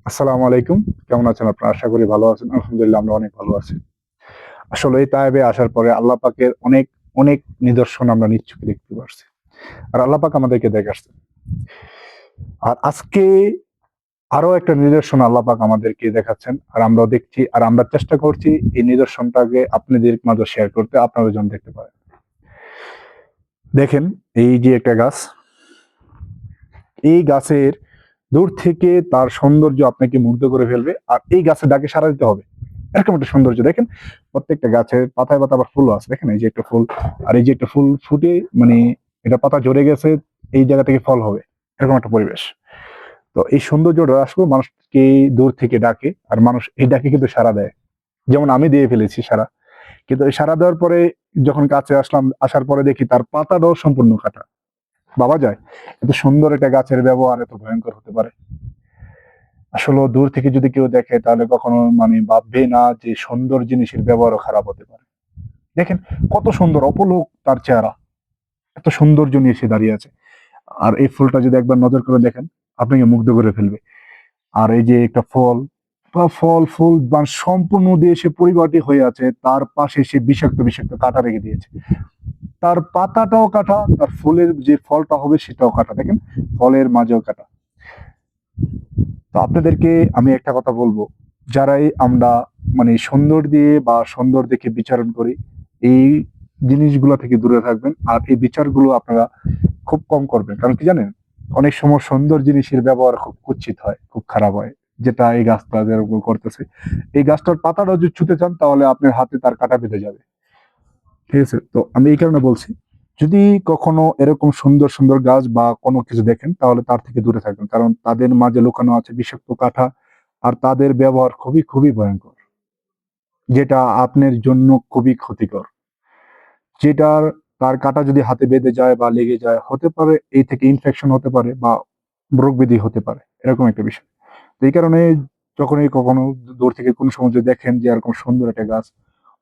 আসসালামু আলাইকুম। কেমন আছেন আপনারা? আশা করি ভালো আছেন। আলহামদুলিল্লাহ আমরা অনেক ভালো আছি। আসলে এই তায়েবে আসার পরে আল্লাহ পাকের অনেক, অনেক নিদর্শন আমরা নিজ চোখে দেখতে পারছি। আর আল্লাহ পাক আমাদেরকে দেখাচ্ছেন। আর আজকে আরো একটা নিদর্শন আল্লাহ পাক আমাদেরকে দেখাচ্ছেন। আর আমরাও দেখছি আর আমরা চেষ্টা করছি এই নিদর্শনটাকে আপনাদের মাঝে শেয়ার করতে, আপনারা যেন দেখতে পারেন। দেখেন এই যে একটা গাছ, এই গাছের দূর থেকে তার সৌন্দর্য আপনাকে মুগ্ধ করে ফেলবে। আর এই গাছের ডাকে সাড়া দিতে হবে। এরকম একটা সৌন্দর্য দেখেন, প্রত্যেকটা গাছের পাতায় পাতা আবার ফুলও আছে। দেখেন এই যে একটা ফুল, আর এই যে একটা ফুল ফুটে মানে এটা পাতা ঝরে গেছে, এই জায়গা থেকে ফল হবে, এরকম একটা পরিবেশ। তো এই সৌন্দর্যটা আসলে মানুষকে দূর থেকে ডাকে, আর মানুষ এই ডাকে কিন্তু সাড়া দেয়। যেমন আমি দিয়ে ফেলেছি সাড়া, কিন্তু এই সাড়া দেওয়ার পরে যখন কাছে আসলাম, আসার পরে দেখি তার পাতাটাও সম্পূর্ণ কাটা। ভাবা যায় এত সুন্দর একটা গাছের ব্যবহার এত ভয়ঙ্কর হতে পারে? আসলে দূর থেকে যদি কেউ দেখে তাহলে কখনো মানে ভাববে না যে সুন্দর জিনিসের ব্যবহারও খারাপ হতে পারে। দেখেন কত সুন্দর অপলোক তার চেহারা, এত সৌন্দর্য নিয়ে সে দাঁড়িয়ে আছে। আর এই ফুলটা যদি একবার নজর করে দেখেন, আপনাকে মুগ্ধ করে ফেলবে। আর এই যে একটা ফল বা ফল ফুল বা সম্পূর্ণ দিয়ে সে পরিপাটি হয়ে আছে, তার পাশে সে বিষাক্ত বিষাক্ত কাঁটা রেখে দিয়েছে। তার পাতাটাও কাটা, তার ফুলের যে ফলটা হবে সেটাও কাটা। দেখেন ফলের মাঝেও কাটা। তো আপনাদেরকে আমি একটা কথা বলবো, যারাই আমরা মানে সুন্দর দিয়ে বা সুন্দর দেখে বিচারণ করি, এই জিনিসগুলো থেকে দূরে থাকবেন। আর এই বিচারগুলো আপনারা খুব কম করবেন। কারণ কি জানেন, অনেক সময় সুন্দর জিনিসের ব্যবহার খুব কুৎসিত হয়, খুব খারাপ হয়। যেটা এই গাছটা যেরকম করতেছে, এই গাছটার পাতাটা যদি ছুতে চান তাহলে আপনার হাতে তার কাঁটা বেঁধে যাবে। ঠিক আছে, তো আমি এই কারণে বলছি, যদি কখনো এরকম সুন্দর সুন্দর গাছ বা কোনো কিছু দেখেন তাহলে তার থেকে দূরে থাকবেন, কারণ তাদের মাঝে লুকানো আছে বিষাক্ত কাঁটা। আর তাদের ব্যবহার খুবই খুবই ভয়ঙ্কর, যেটা আপনার জন্য খুবই ক্ষতিকর। যেটার তার কাঁটা যদি হাতে বেঁধে যায় বা লেগে যায়, হতে পারে এই থেকে ইনফেকশন হতে পারে বা রোগ ব্যাধি হতে পারে, এরকম একটা বিষয়। তো এই কারণে যখনই কখনো দূর থেকে কোনো সময় যদি দেখেন যে এরকম সুন্দর একটা গাছ,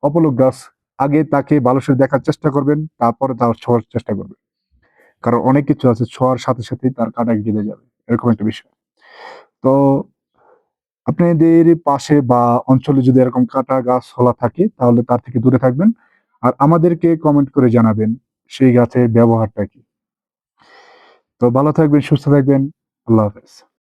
অপলক গাছ, আগে তাকে ভালো করে দেখার চেষ্টা করবেন, তারপরে তার ছোঁয়ার চেষ্টা করবেন। কারণ অনেক কিছু আছে ছোঁয়ার সাথে সাথেই তার কাঁটা গেঁথে যাবে, এরকম একটা বিষয়। তো আপনাদের পাশে বা অঞ্চলে যদি এরকম কাঁটা গাছপালা থাকে তাহলে তার থেকে দূরে থাকবেন। আর আমাদেরকে কমেন্ট করে জানাবেন সেই গাছের ব্যবহারটা কি। তো ভালো থাকবেন, সুস্থ থাকবেন। আল্লাহ হাফেজ।